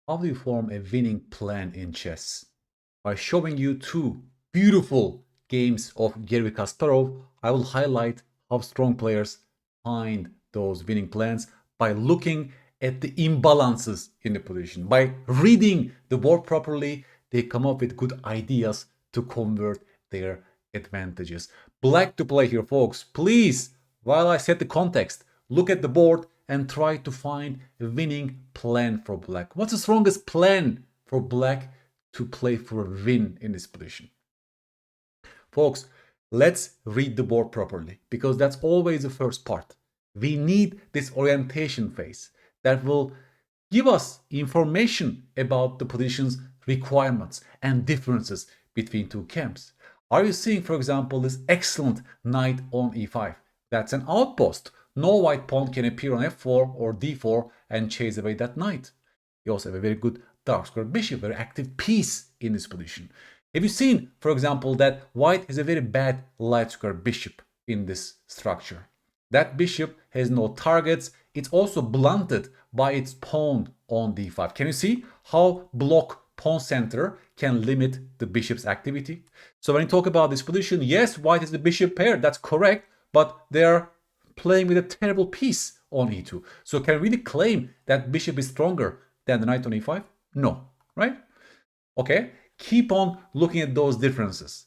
How do you form a winning plan in chess? By showing you two beautiful games of Garry Kasparov, I will highlight how strong players find those winning plans by looking at the imbalances in the position. By reading the board properly, they come up with good ideas to convert their advantages. Black to play here, folks. Please, while I set the context, look at the board and try to find a winning plan for black. What's the strongest plan for black to play for a win in this position? Folks, let's read the board properly because that's always the first part. We need this orientation phase that will give us information about the position's requirements and differences between two camps. Are you seeing, for example, this excellent knight on e5? That's an outpost. No white pawn can appear on f4 or d4 and chase away that knight. You also have a very good dark square bishop, very active piece in this position. Have you seen, for example, that white has a very bad light square bishop in this structure? That bishop has no targets. It's also blunted by its pawn on d5. Can you see how block pawn center can limit the bishop's activity? So when you talk about this position, yes, white has the bishop pair. That's correct, but they're playing with a terrible piece on e2. So can we really claim that bishop is stronger than the knight on e5? No, right? Okay, keep on looking at those differences.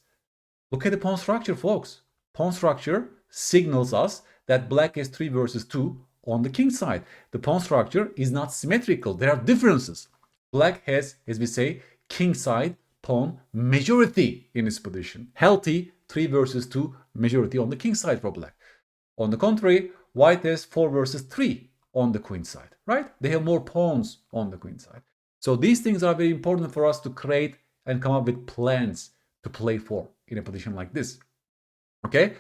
Look at the pawn structure, folks. Pawn structure signals us that black has 3 versus 2 on the king side. The pawn structure is not symmetrical. There are differences. Black has, as we say, king side pawn majority in this position. Healthy 3 versus 2 majority on the king side for black. On the contrary, white has 4 versus 3 on the queen side, right? They have more pawns on the queen side. So these things are very important for us to create and come up with plans to play for in a position like this. Okay?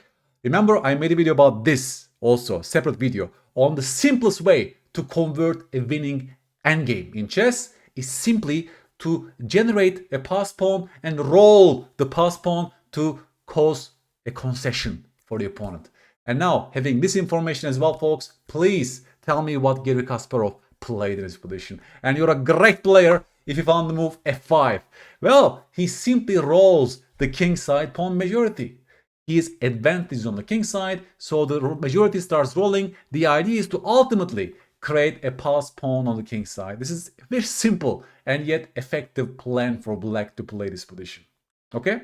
Remember, I made a video about this also, separate video, on the simplest way to convert a winning endgame in chess is simply to generate a pass pawn and roll the pass pawn to cause a concession for the opponent. And now, having this information as well, folks, please tell me what Garry Kasparov played in this position. And you're a great player if you found the move f5. Well, he simply rolls the king side pawn majority. He is advantaged on the king side, so the majority starts rolling. The idea is to ultimately create a pass pawn on the king side. This is a very simple and yet effective plan for black to play this position. Okay?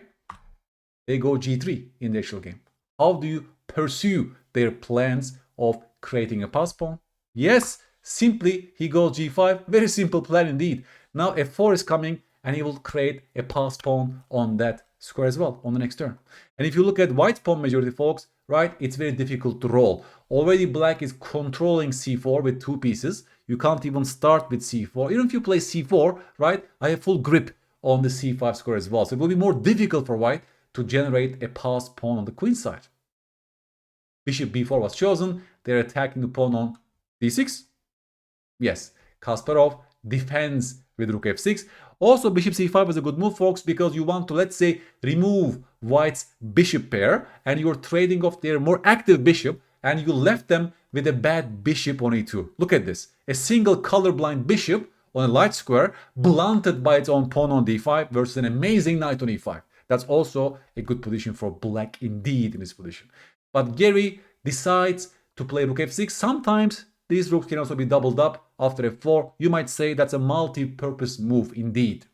They go g3 in the actual game. How do you pursue their plans of creating a pass pawn? Yes, simply he goes g5. Very simple plan indeed. Now f4 is coming and he will create a pass pawn on that square as well on the next turn. And if you look at white pawn majority, folks, right, it's very difficult to roll. Already black is controlling c4 with 2 pieces. You can't even start with c4. Even if you play c4, right, I have full grip on the c5 square as well. So it will be more difficult for white to generate a pass pawn on the queen side. Bishop b4 was chosen. They're attacking the pawn on d6. Yes, Kasparov defends with rook f6. Also, bishop c5 is a good move, folks, because you want to, let's say, remove white's bishop pair, and you're trading off their more active bishop, and you left them with a bad bishop on e2. Look at this. A single colorblind bishop on a light square, blunted by its own pawn on d5 versus an amazing knight on e5. That's also a good position for black indeed in this position. But Garry decides to play rook f6. Sometimes these rooks can also be doubled up after f4. You might say that's a multi-purpose move indeed.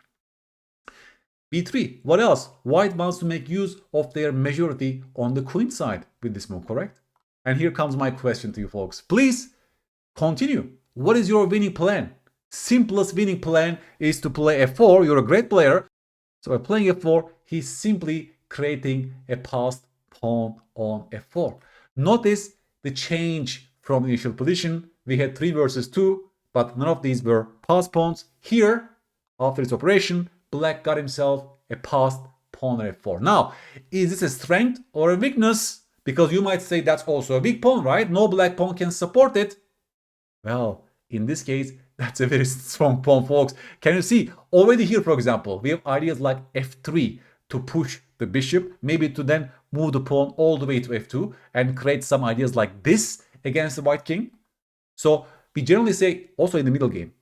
b3. What else? White wants to make use of their majority on the queen side with this move, correct? And here comes my question to you folks. Please continue. What is your winning plan? Simplest winning plan is to play f4. You're a great player. So by playing f4, he's simply creating a passed pawn on f4. Notice the change from the initial position. We had 3 versus 2, but none of these were passed pawns. Here, after this operation, black got himself a passed pawn on f4. Now, is this a strength or a weakness? Because you might say that's also a weak pawn, right? No black pawn can support it. Well, in this case, that's a very strong pawn, folks. Can you see? Already here, for example, we have ideas like f3 to push the bishop, maybe to then move the pawn all the way to f2 and create some ideas like this against the white king. So we generally say, also in the middle game,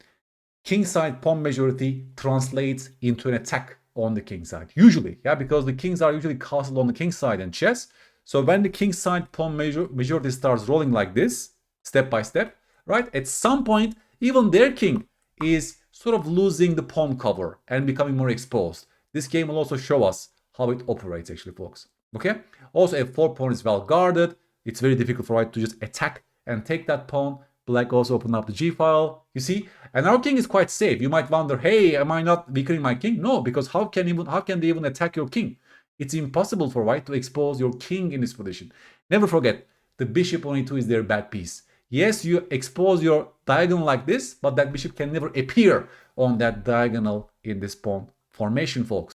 kingside pawn majority translates into an attack on the kingside. Usually, yeah, because the kings are usually castled on the kingside in chess. So when the kingside pawn majority starts rolling like this, step by step, right, at some point, even their king is sort of losing the pawn cover and becoming more exposed. This game will also show us how it operates actually, folks. Okay? Also, f4 pawn is well guarded. It's very difficult for white to just attack and take that pawn. Black also opened up the g file, you see? And our king is quite safe. You might wonder, hey, am I not weakening my king? No, because how can they even attack your king? It's impossible for white to expose your king in this position. Never forget, the bishop on e2 is their bad piece. Yes, you expose your diagonal like this, but that bishop can never appear on that diagonal in this pawn formation, folks.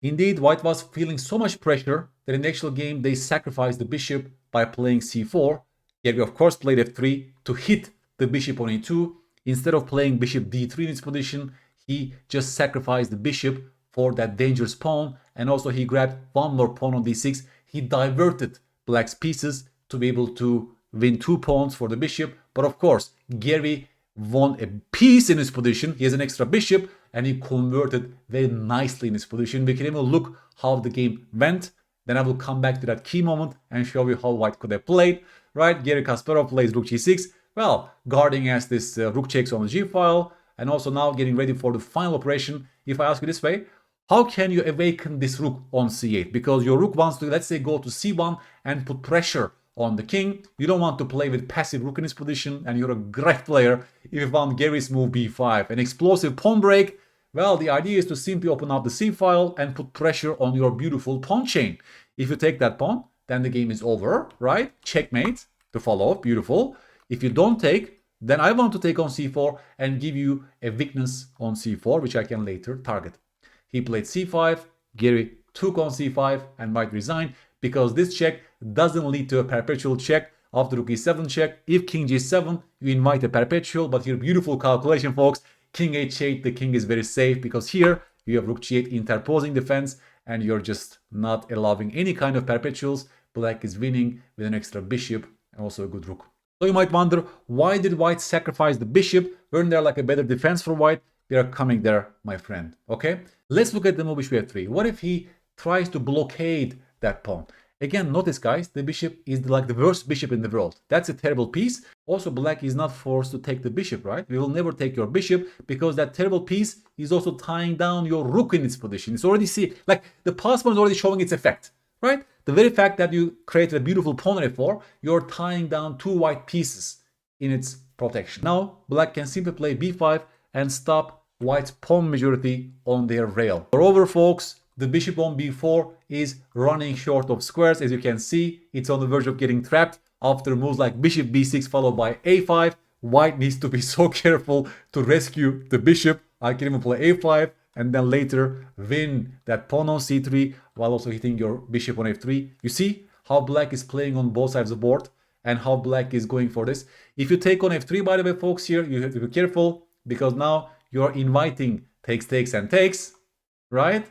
Indeed, white was feeling so much pressure that in the actual game they sacrificed the bishop by playing c4. Garry, of course, played f3 to hit the bishop on e2. Instead of playing bishop d3 in its position, he just sacrificed the bishop for that dangerous pawn, and also he grabbed one more pawn on d6. He diverted black's pieces to be able to win 2 pawns for the bishop. But of course, Garry won a piece in his position. He has an extra bishop, and he converted very nicely in his position. We can even look how the game went. Then I will come back to that key moment and show you how white could have played. Right, Garry Kasparov plays rook g6. Well, guarding as this rook checks on the g file, and also now getting ready for the final operation. If I ask you this way, how can you awaken this rook on c8? Because your rook wants to, let's say, go to c1 and put pressure on the king. You don't want to play with passive rook in this position, and you're a great player if you found Garry's move b5. An explosive pawn break. Well, the idea is to simply open up the c file and put pressure on your beautiful pawn chain. If you take that pawn, then the game is over, right? Checkmate to follow, beautiful. If you don't take, then I want to take on c4 and give you a weakness on c4, which I can later target. He played c5, Garry took on c5 and white resigned, because this check doesn't lead to a perpetual check. After rook e7 check, if king g7, you invite a perpetual, but here beautiful calculation, folks. King h8, the king is very safe, because here you have rook g8 interposing defense, and you're just not allowing any kind of perpetuals. Black is winning with an extra bishop and also a good rook. So you might wonder, why did white sacrifice the bishop? Weren't there like a better defense for white? We are coming there, my friend. Okay, let's look at the move bishop f3. What if he tries to blockade that pawn? Again, notice, guys, the bishop is like the worst bishop in the world. That's a terrible piece. Also, black is not forced to take the bishop, right? We will never take your bishop, because that terrible piece is also tying down your rook in its position. It's already, see, like the pass pawn is already showing its effect, right? The very fact that you created a beautiful pawn on f4, you're tying down 2 white pieces in its protection. Now, black can simply play b5 and stop white's pawn majority on their rail. Moreover, folks, the bishop on b4 is running short of squares. As you can see, it's on the verge of getting trapped after moves like bishop b6 followed by a5. White needs to be so careful to rescue the bishop. I can even play a5 and then later win that pawn on c3 while also hitting your bishop on f3. You see how black is playing on both sides of the board and how black is going for this. If you take on f3, by the way, folks, here you have to be careful, because now you're inviting takes and takes, right?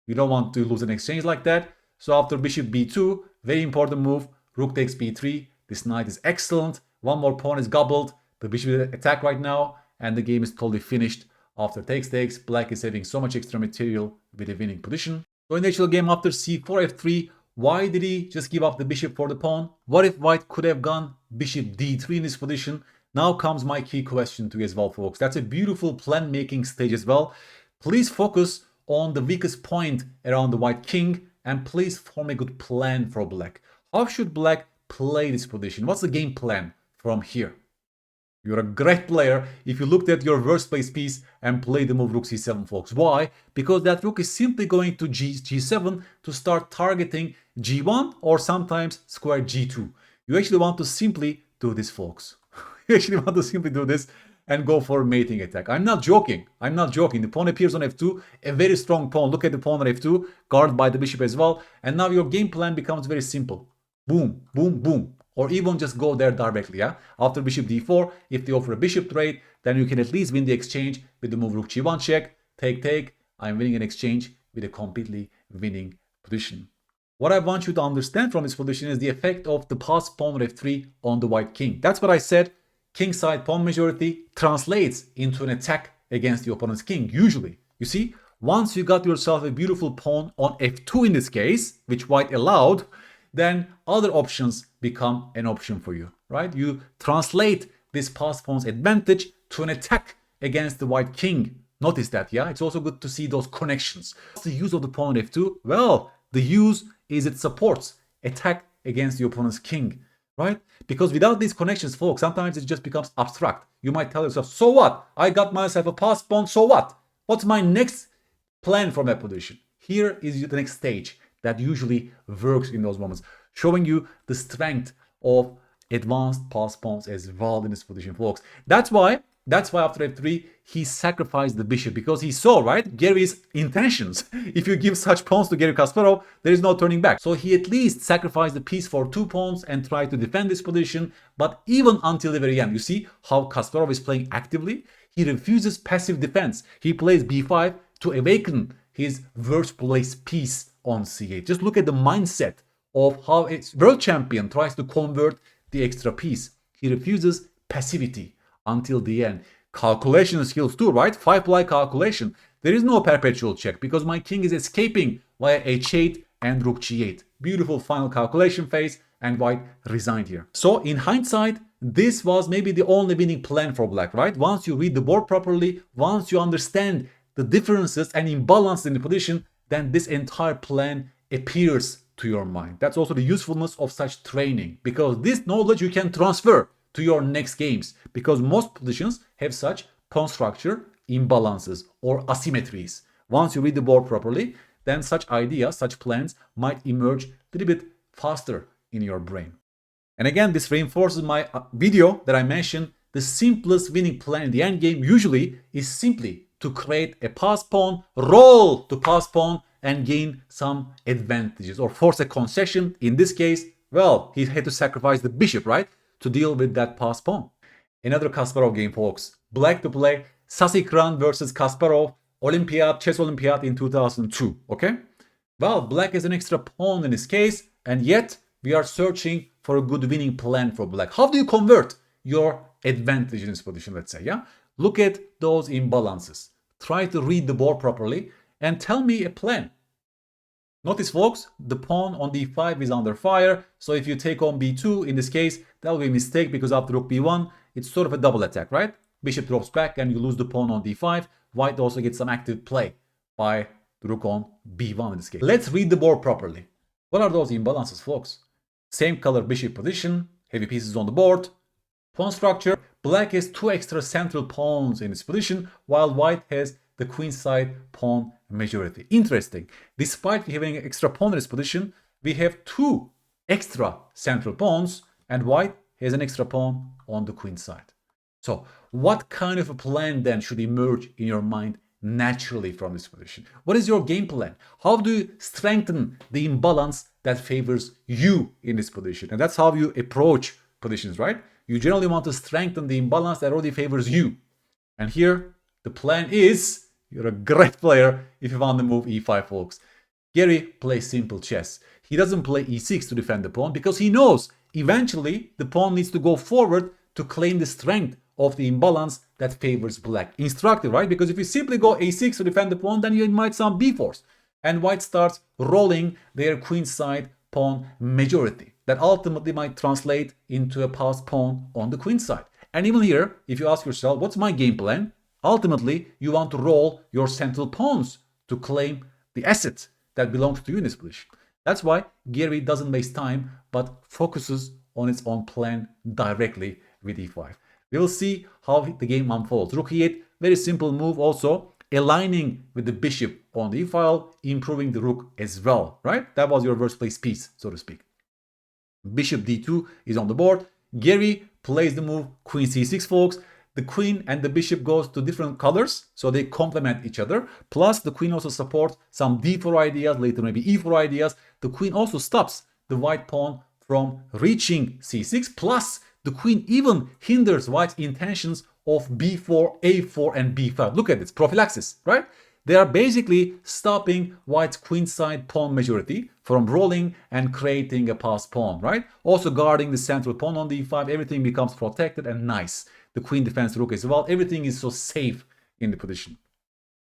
You don't want to lose an exchange like that. So after bishop b2, very important move, rook takes b3. This knight is excellent. One more pawn is gobbled. The bishop is attack right now, and the game is totally finished. After takes, black is having so much extra material with a winning position. So in the actual game, after c4, f3, why did he just give up the bishop for the pawn? What if white could have gone bishop d3 in this position? Now comes my key question to you as well, folks. That's a beautiful plan making stage as well. Please focus on the weakest point around the white king, and please form a good plan for black. How should black play this position? What's the game plan from here? You're a great player if you looked at your worst place piece and played the move rook c7, folks. Why? Because that rook is simply going to g7 to start targeting g1 or sometimes square g2. You actually want to simply do this, folks. You actually want to simply do this and go for a mating attack. I'm not joking. I'm not joking. The pawn appears on f2, a very strong pawn. Look at the pawn on f2, guarded by the bishop as well. And now your game plan becomes very simple. Boom, boom, boom. Or even just go there directly, yeah? After bishop d4, if they offer a bishop trade, then you can at least win the exchange with the move rook g1 check, take. I'm winning an exchange with a completely winning position. What I want you to understand from this position is the effect of the passed pawn on f3 on the white king. That's what I said. Kingside pawn majority translates into an attack against the opponent's king, usually. You see, once you got yourself a beautiful pawn on f2 in this case, which white allowed, then other options become an option for you, right? You translate this passed pawn's advantage to an attack against the white king. Notice that, yeah? It's also good to see those connections. What's the use of the pawn on f2? Well, the use is it supports attack against the opponent's king, right? Because without these connections, folks, sometimes it just becomes abstract. You might tell yourself, so what? I got myself a passed pawn, so what? What's my next plan from that position? Here is the next stage that usually works in those moments, showing you the strength of advanced passed pawns as well in this position, folks. That's why after f3 he sacrificed the bishop, because he saw, right, Garry's intentions. If you give such pawns to Garry Kasparov, there is no turning back. So he at least sacrificed the piece for 2 pawns and tried to defend this position. But even until the very end, you see how Kasparov is playing actively. He refuses passive defense. He plays b5 to awaken his worst placed piece on c8. Just look at the mindset of how a world champion tries to convert the extra piece. He refuses passivity until the end. Calculation skills too, right? 5-ply calculation. There is no perpetual check because my king is escaping via h8 and rook g8. Beautiful final calculation phase, and white resigned here. So in hindsight, this was maybe the only winning plan for black, right? Once you read the board properly, once you understand the differences and imbalance in the position, then this entire plan appears to your mind. That's also the usefulness of such training, because this knowledge you can transfer to your next games, because most positions have such pawn structure imbalances or asymmetries. Once you read the board properly, then such ideas, such plans might emerge a little bit faster in your brain. And again, this reinforces my video that I mentioned. The simplest winning plan in the endgame usually is simply to create a passed pawn, roll to passed pawn, and gain some advantages or force a concession. In this case, well, he had to sacrifice the bishop, right, to deal with that passed pawn. Another Kasparov game, folks. Black to play Sasikiran versus Kasparov Olympiad, Chess Olympiad in 2002, okay? Well, black is an extra pawn in this case, and yet we are searching for a good winning plan for black. How do you convert your advantage in this position, let's say, yeah? Look at those imbalances. Try to read the board properly and tell me a plan. Notice, folks, the pawn on d5 is under fire. So if you take on b2, in this case, that will be a mistake because after rook b1, it's sort of a double attack, right? Bishop drops back and you lose the pawn on d5. White also gets some active play by the rook on b1 in this case. Let's read the board properly. What are those imbalances, folks? Same color bishop position, heavy pieces on the board, pawn structure. Black has 2 extra central pawns in its position, while white has the queenside pawn majority. Interesting. Despite having an extra pawn in its position, we have 2 extra central pawns, and white has an extra pawn on the queenside. So what kind of a plan then should emerge in your mind naturally from this position? What is your game plan? How do you strengthen the imbalance that favors you in this position? And that's how you approach positions, right? You generally want to strengthen the imbalance that already favors you. And here, the plan is, you're a great player if you want to move e5, folks. Garry plays simple chess. He doesn't play e6 to defend the pawn because he knows eventually the pawn needs to go forward to claim the strength of the imbalance that favors black. Instructive, right? Because if you simply go a6 to defend the pawn, then you invite some b4s. And white starts rolling their queenside pawn majority. That ultimately might translate into a passed pawn on the queenside. And even here, if you ask yourself, what's my game plan? Ultimately, you want to roll your central pawns to claim the asset that belongs to you in this position. That's why Garry doesn't waste time, but focuses on its own plan directly with e5. We will see how the game unfolds. Rook e8, very simple move also, aligning with the bishop on the e-file, improving the rook as well, right? That was your worst place piece, so to speak. Bishop d2 is on the board. Garry plays the move queen c6, folks. The queen and the bishop goes to different colors, so they complement each other. Plus, the queen also supports some d4 ideas, later maybe e4 ideas. The queen also stops the white pawn from reaching c6. Plus, the queen even hinders white's intentions of b4, a4, and b5. Look at this, prophylaxis, right? They are basically stopping white's queenside pawn majority from rolling and creating a passed pawn, right? Also guarding the central pawn on d5. Everything becomes protected and nice. The queen defends rook as well. Everything is so safe in the position.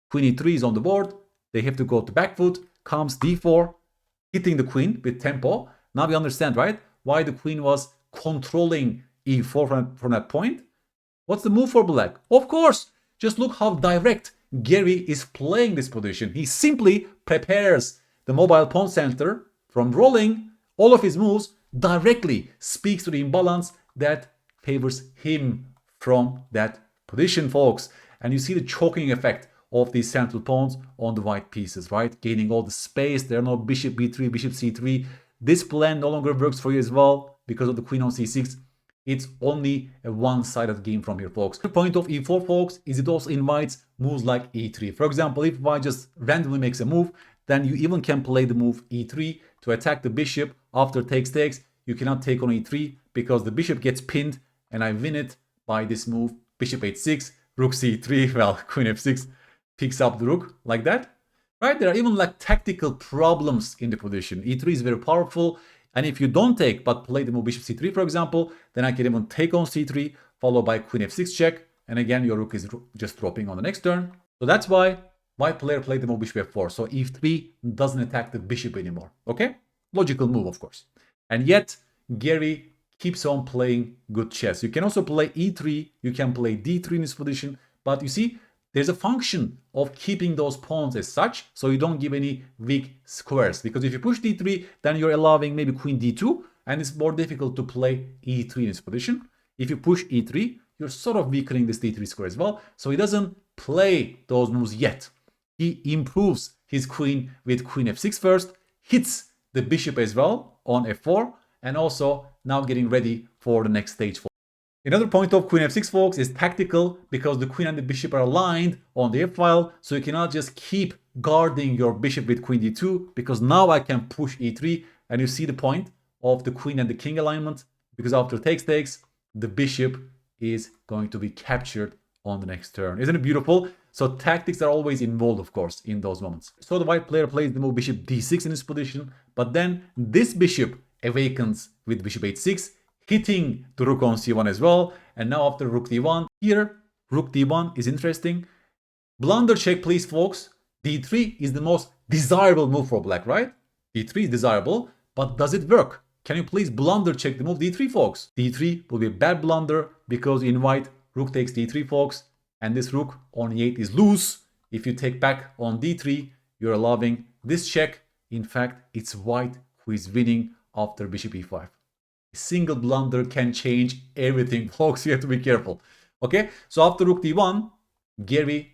Queen e3 is on the board. They have to go to back foot. Comes d4, hitting the queen with tempo. Now we understand, right? Why the queen was controlling e4 from that point. What's the move for black? Of course, just look how direct Garry is playing this position. He simply prepares the mobile pawn center from rolling. All of his moves directly speaks to the imbalance that favors him from that position, folks. And you see the choking effect of these central pawns on the white pieces, right? Gaining all the space. There are no bishop b3, bishop c3. This plan no longer works for you as well because of the queen on c6. It's only a one-sided game from here, folks. The point of e4, folks, is it also invites moves like e3. For example, if white just randomly makes a move, then you even can play the move e3 to attack the bishop after takes. You cannot take on e3 because the bishop gets pinned, and I win it by this move, bishop h6, rook c3, well, queen f6 picks up the rook like that. Right? There are even like tactical problems in the position. e3 is very powerful. And if you don't take but play the move bishop c3, for example, then I can even take on c3, followed by queen f6 check. And again, your rook is just dropping on the next turn. So that's why white player played the move bishop f4. So e3 doesn't attack the bishop anymore. Okay? Logical move, of course. And yet, Garry keeps on playing good chess. You can also play e3. You can play d3 in this position. But you see, there's a function of keeping those pawns as such, so you don't give any weak squares. Because if you push d3, then you're allowing maybe queen d2, and it's more difficult to play e3 in this position. If you push e3, you're sort of weakening this d3 square as well. So he doesn't play those moves yet. He improves his queen with queen f6 first, hits the bishop as well on f4, and also now getting ready for the next stage. Another point of queen f6, folks, is tactical because the queen and the bishop are aligned on the f-file, so you cannot just keep guarding your bishop with queen d2 because now I can push e3, and you see the point of the queen and the king alignment because after takes, the bishop is going to be captured on the next turn. Isn't it beautiful? So tactics are always involved, of course, in those moments. So the white player plays the move bishop d6 in this position, but then this bishop awakens with bishop h6, hitting the rook on c1 as well. And now after rook d1, here, rook d1 is interesting. Blunder check, please, folks. d3 is the most desirable move for black, right? d3 is desirable, but does it work? Can you please blunder check the move d3, folks? d3 will be a bad blunder because in white, rook takes d3, folks, and this rook on e8 is loose. If you take back on d3, you're allowing this check. In fact, it's white who is winning after bishop e5. A single blunder can change everything, folks. You have to be careful. Okay, so after rook d1, Garry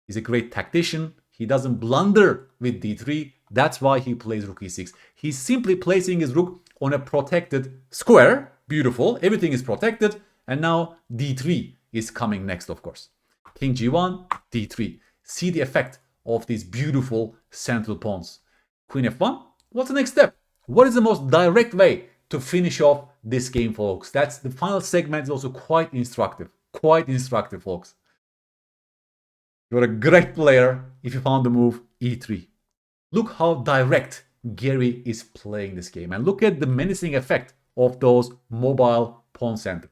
is a great tactician. He doesn't blunder with d3. That's why he plays rook e6. He's simply placing his rook on a protected square. Beautiful. Everything is protected. And now d3 is coming next, of course. King g1, d3. See the effect of these beautiful central pawns. Queen f1. What's the next step? What is the most direct way to finish off this game, folks? That's the final segment is also quite instructive. Quite instructive, folks. You're a great player if you found the move e3. Look how direct Garry is playing this game. And look at the menacing effect of those mobile pawn centers.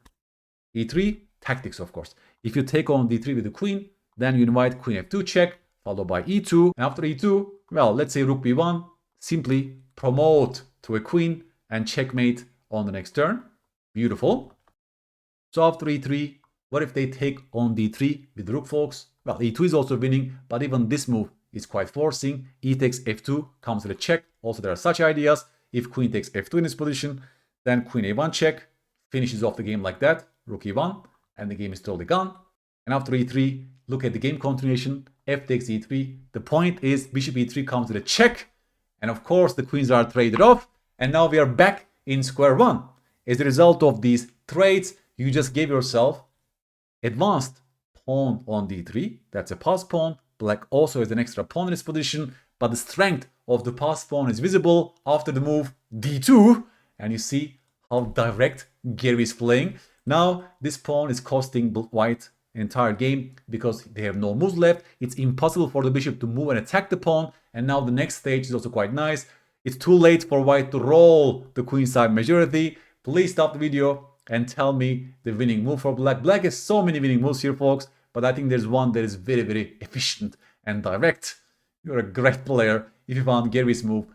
e3, tactics, of course. If you take on d3 with the queen, then you invite queen f2 check, followed by e2. And after e2, well, let's say rook b1, simply promote to a queen and checkmate on the next turn. Beautiful. So after e3, what if they take on d3 with rook, folks? Well, e2 is also winning, but even this move is quite forcing. E takes f2 comes with a check. Also, there are such ideas. If queen takes f2 in this position, then queen a1 check finishes off the game like that. Rook e1, and the game is totally gone. And after e3, look at the game continuation. F takes e3. The point is bishop e3 comes with a check. And of course, the queens are traded off. And now we are back in square one. As a result of these trades, you just gave yourself advanced pawn on d3. That's a pass pawn. Black also has an extra pawn in this position. But the strength of the pass pawn is visible after the move d2. And you see how direct Garry is playing. Now, this pawn is costing white an entire game because they have no moves left. It's impossible for the bishop to move and attack the pawn. And now the next stage is also quite nice. It's too late for white to roll the queenside majority. Please stop the video and tell me the winning move for black. Black has so many winning moves here, folks. but I think there's one that is very, very efficient and direct. You're a great player if you found Garry's move,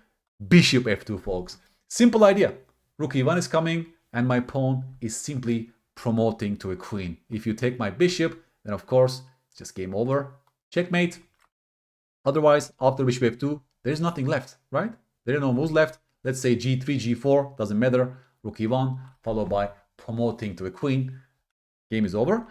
bishop f2, folks. Simple idea. Rook e1 is coming, and my pawn is simply promoting to a queen. If you take my bishop, then of course, it's just game over. Checkmate. Otherwise, after bishop f2, there's nothing left, right? There are no moves left. Let's say g3, g4, doesn't matter. Rook e1, followed by promoting to a queen. Game is over.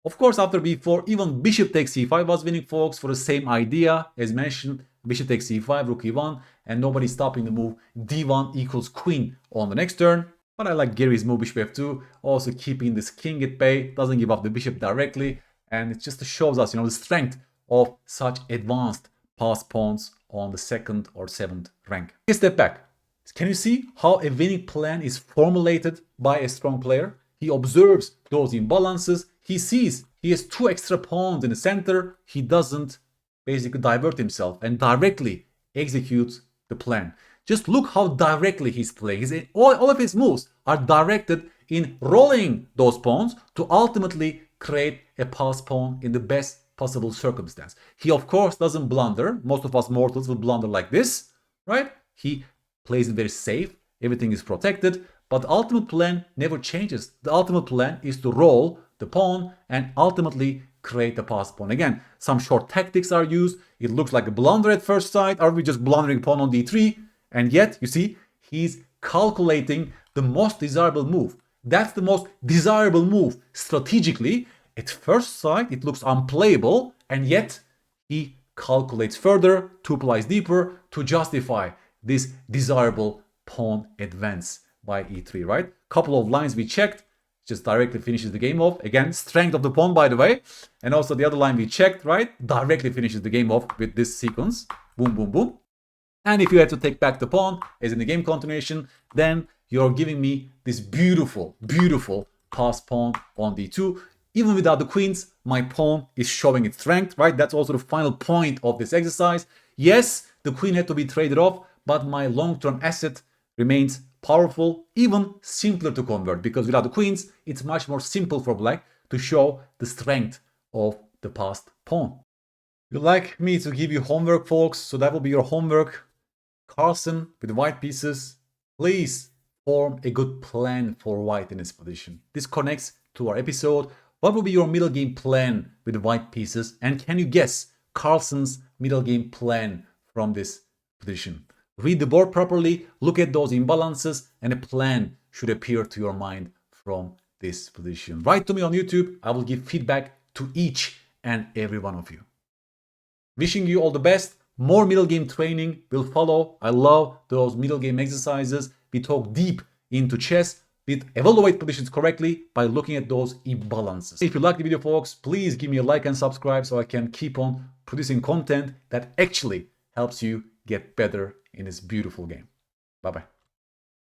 Of course, after b4, even bishop takes c5 was winning, folks, for the same idea. As mentioned, bishop takes c5, rook e1, and nobody's stopping the move d1 equals queen on the next turn. But I like Garry's move, bishop f2, also keeping this king at bay, doesn't give up the bishop directly, and it just shows us, the strength of such advanced passed pawns on the 2nd or 7th rank. Take a step back. Can you see how a winning plan is formulated by a strong player? He observes those imbalances. He sees he has 2 extra pawns in the center. He doesn't basically divert himself and directly executes the plan. Just look how directly he's playing. All of his moves are directed in rolling those pawns to ultimately create a passed pawn in the best possible circumstance. He, of course, doesn't blunder. Most of us mortals will blunder like this, right? He plays it very safe. Everything is protected. But the ultimate plan never changes. The ultimate plan is to roll the pawn and ultimately create a passed pawn. Again, some short tactics are used. It looks like a blunder at first sight. Are we just blundering pawn on d3? And yet, you see, he's calculating the most desirable move. That's the most desirable move strategically. At first sight, it looks unplayable, and yet he calculates further, 2 plies deeper, to justify this desirable pawn advance by e3, right? Couple of lines we checked, just directly finishes the game off. Again, strength of the pawn, by the way. And also the other line we checked, right? Directly finishes the game off with this sequence. Boom, boom, boom. And if you had to take back the pawn, as in the game continuation, then you're giving me this beautiful, beautiful passed pawn on d2. Even without the queens, my pawn is showing its strength, right? That's also the final point of this exercise. Yes, the queen had to be traded off, but my long-term asset remains powerful, even simpler to convert, because without the queens, it's much more simple for black to show the strength of the passed pawn. You'd like me to give you homework, folks, so that will be your homework. Carlsen with white pieces, please form a good plan for white in this position. This connects to our episode. What will be your middle game plan with the white pieces? And can you guess Carlsen's middle game plan from this position? Read the board properly, look at those imbalances, and a plan should appear to your mind from this position. Write to me on YouTube. I will give feedback to each and every one of you. Wishing you all the best. More middle game training will follow. I love those middle game exercises. We talk deep into chess. We evaluate positions correctly by looking at those imbalances. If you like the video, folks, please give me a like and subscribe so I can keep on producing content that actually helps you get better in this beautiful game. Bye-bye.